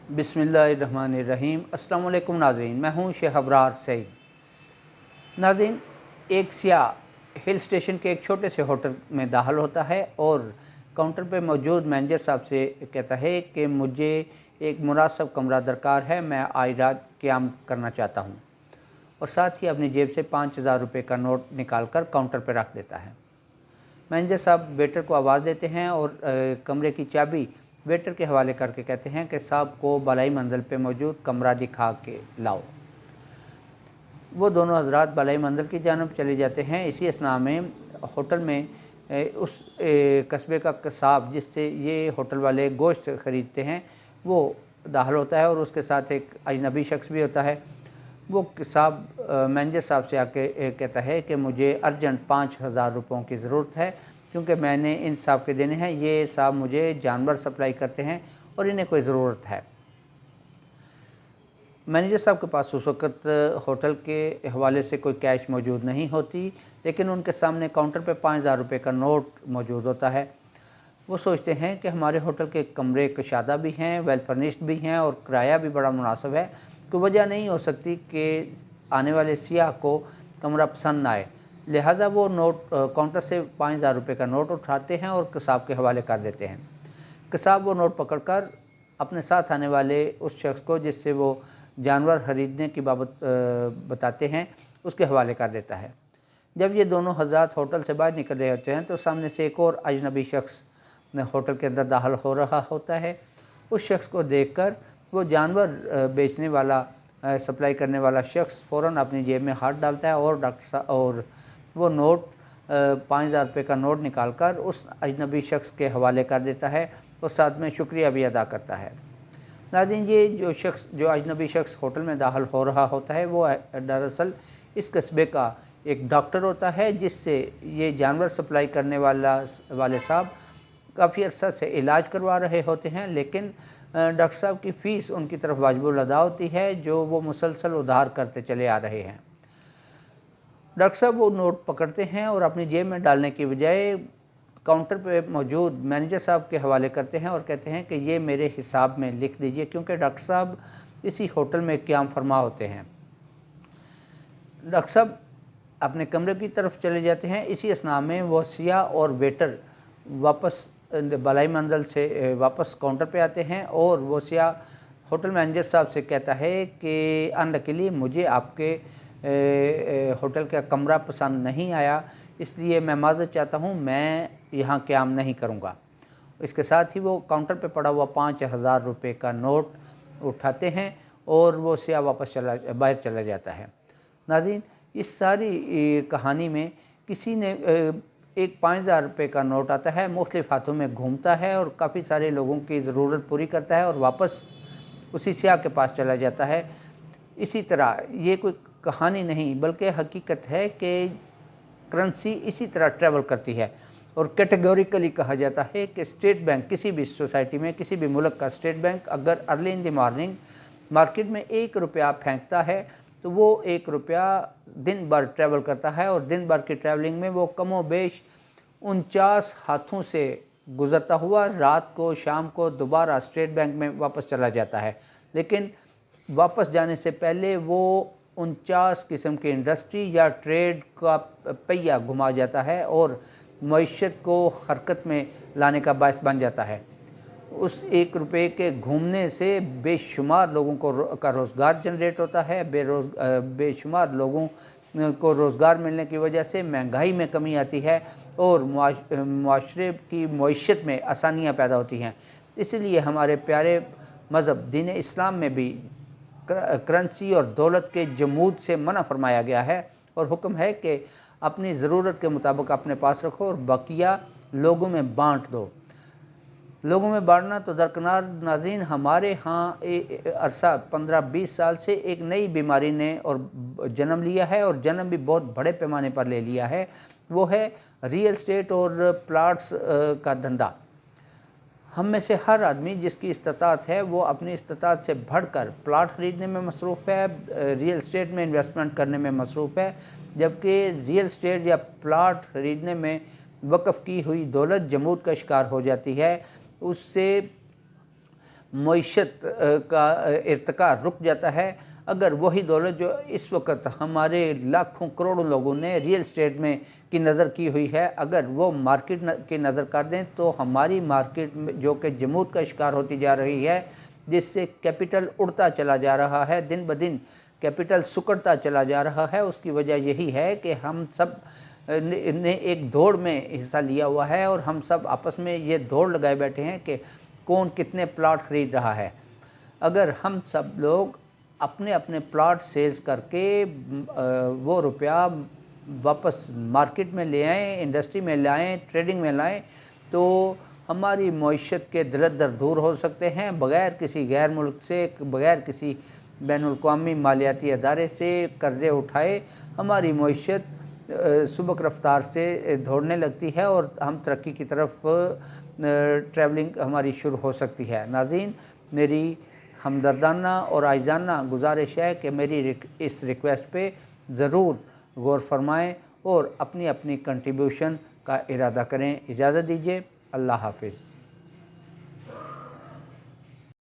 बिस्मिल्लाहिर्रहमानिर्रहीम। अस्सलाम वालेकुम नाज़रीन, मैं हूं शेख अबरार सईद। नाज़रीन, एक सियाह हिल स्टेशन के एक छोटे से होटल में दाखिल होता है और काउंटर पे मौजूद मैनेजर साहब से कहता है कि मुझे एक मुनासिब कमरा दरकार है, मैं आज रात क़याम करना चाहता हूं, और साथ ही अपनी जेब से 5,000 रुपये का नोट निकाल कर काउंटर पर रख देता है। मैनेजर साहब वेटर को आवाज़ देते हैं और कमरे की चाबी वेटर के हवाले करके कहते हैं कि साहब को बालाई मंजिल पे मौजूद कमरा दिखा के लाओ। वो दोनों हजरात बालाई मंजिल की जानब चले जाते हैं। इसी असना में होटल में उस कस्बे का कसाब जिससे ये होटल वाले गोश्त ख़रीदते हैं वो दाखिल होता है और उसके साथ एक अजनबी शख्स भी होता है। वो कसाब मैनेजर साहब से आके कहता है कि मुझे अर्जेंट 5,000 रुपयों की ज़रूरत है, क्योंकि मैंने इन साहब के देने हैं। ये साहब मुझे जानवर सप्लाई करते हैं और इन्हें कोई ज़रूरत है। मैनेजर साहब के पास उस वक़्त होटल के हवाले से कोई कैश मौजूद नहीं होती, लेकिन उनके सामने काउंटर पे 5,000 रुपये का नोट मौजूद होता है। वो सोचते हैं कि हमारे होटल के कमरे कशादा भी हैं, वेल फर्निश्ड भी हैं और किराया भी बड़ा मुनासिब है, कोई वजह नहीं हो सकती कि आने वाले सियाह को कमरा पसंद ना आए। लिहाजा वो नोट काउंटर से 5,000 रुपये का नोट उठाते हैं और कसाब के हवाले कर देते हैं। कसाब वो नोट पकड़कर अपने साथ आने वाले उस शख्स को जिससे वो जानवर ख़रीदने की बाबत बताते हैं उसके हवाले कर देता है। जब ये दोनों हज़रात होटल से बाहर निकल रहे होते हैं तो सामने से एक और अजनबी शख्स होटल के अंदर दाखिल हो रहा होता है। उस शख्स को देखकर वो जानवर बेचने वाला सप्लाई करने वाला शख्स फ़ौरन अपनी जेब में हाथ डालता है और वो नोट 5,000 रुपये का नोट निकाल कर उस अजनबी शख्स के हवाले कर देता है और साथ में शुक्रिया भी अदा करता है। नाज़रीन, ये जो अजनबी शख्स होटल में दाखिल हो रहा होता है वो दरअसल इस कस्बे का एक डॉक्टर होता है, जिससे ये जानवर सप्लाई करने वाले साहब काफ़ी अर्सा से इलाज करवा रहे होते हैं, लेकिन डॉक्टर साहब की फ़ीस उनकी तरफ वाजिबुल अदा होती है जो वो मुसलसल उधार करते चले आ रहे हैं। डॉक्टर साहब वो नोट पकड़ते हैं और अपनी जेब में डालने की बजाय काउंटर पे मौजूद मैनेजर साहब के हवाले करते हैं और कहते हैं कि ये मेरे हिसाब में लिख दीजिए, क्योंकि डॉक्टर साहब इसी होटल में क़याम फरमा होते हैं। डॉक्टर साहब अपने कमरे की तरफ चले जाते हैं। इसी असना में वो सियाह और वेटर वापस बालाई मंजिल से वापस काउंटर पे आते हैं और वो सियाह होटल मैनेजर साहब से कहता है कि अनलकीली मुझे आपके होटल का कमरा पसंद नहीं आया, इसलिए मैं माज़रत चाहता हूँ, मैं यहाँ क़याम नहीं करूँगा। इसके साथ ही वो काउंटर पे पड़ा हुआ 5,000 रुपये का नोट उठाते हैं और वो सियाह वापस बाहर चला जाता है। नाज़रीन, इस सारी कहानी में किसी ने एक 5,000 रुपये का नोट आता है, मुख्तलिफ़ हाथों में घूमता है और काफ़ी सारे लोगों की ज़रूरत पूरी करता है और वापस उसी सियाह के पास चला जाता है। इसी तरह ये कोई कहानी नहीं बल्कि हकीकत है कि करेंसी इसी तरह ट्रैवल करती है और कैटेगोरिकली कहा जाता है कि स्टेट बैंक किसी भी सोसाइटी में, किसी भी मुल्क का स्टेट बैंक अगर early in the morning market में 1 रुपया फेंकता है तो वो 1 रुपया दिन भर ट्रैवल करता है और दिन भर की ट्रैवलिंग में वो कमो बेश 49 हाथों से गुज़रता हुआ रात को शाम को दोबारा स्टेट बैंक में वापस चला जाता है। लेकिन वापस जाने से पहले वो 49 किस्म की इंडस्ट्री या ट्रेड का पहिया घुमा जाता है और मईशत को हरकत में लाने का बायस बन जाता है। उस 1 रुपये के घूमने से बेशुमार लोगों का रोज़गार जनरेट होता है। बेशुमार लोगों को रोज़गार मिलने की वजह से महंगाई में कमी आती है और मुआशरे की मईशत में आसानियाँ पैदा होती हैं। इसीलिए हमारे प्यारे मज़हब दीन इस्लाम में भी करेंसी और दौलत के जमूद से मना फरमाया गया है और हुक्म है कि अपनी ज़रूरत के मुताबिक अपने पास रखो और बकिया लोगों में बांट दो। लोगों में बांटना तो दरकिनार नाज़रीन, हमारे यहाँ अरसा 15-20 साल से एक नई बीमारी ने और जन्म लिया है और जन्म भी बहुत बड़े पैमाने पर ले लिया है। वो है रियल एस्टेट और प्लाट्स का धंधा। हम में से हर आदमी जिसकी इस्तात है वो अपनी इस्तात से बढ़कर प्लाट ख़रीदने में मसरूफ़ है, रियल एस्टेट में इन्वेस्टमेंट करने में मसरूफ़ है, जबकि रियल एस्टेट या प्लाट ख़रीदने में वक़्फ़ की हुई दौलत जमूद का शिकार हो जाती है। उससे معیشت کا ارتقاء رک جاتا ہے۔ اگر وہی دولت جو اس وقت ہمارے لاکھوں کروڑوں لوگوں نے ریئل اسٹیٹ میں کی نظر کی ہوئی ہے، اگر وہ مارکیٹ کی نظر کر دیں تو ہماری مارکیٹ جو کہ جمود کا شکار ہوتی جا رہی ہے، جس سے کیپٹل اڑتا چلا جا رہا ہے، دن بدن کیپٹل سکڑتا چلا جا رہا ہے، اس کی وجہ یہی ہے کہ ہم سب نے ایک دوڑ میں حصہ لیا ہوا ہے، اور ہم سب آپس میں یہ دوڑ لگائے بیٹھے ہیں کہ کون کتنے پلاٹ خرید رہا ہے۔ اگر ہم سب لوگ اپنے اپنے پلاٹ سیلز کر کے وہ روپیہ واپس مارکیٹ میں لے آئیں، انڈسٹری میں لائیں، ٹریڈنگ میں لائیں، تو ہماری معیشت کے درد دور ہو سکتے ہیں، بغیر کسی غیر ملک سے، بغیر کسی بین الاقوامی مالیاتی ادارے سے قرضے اٹھائے ہماری معیشت سبک رفتار سے دوڑنے لگتی ہے، اور ہم ترقی کی طرف ٹریولنگ ہماری شروع ہو سکتی ہے۔ ناظرین، میری ہمدردانہ اور عاجزانہ گزارش ہے کہ میری اس ریکویسٹ پہ ضرور غور فرمائیں اور اپنی اپنی کنٹریبیوشن کا ارادہ کریں۔ اجازت دیجیے، اللہ حافظ۔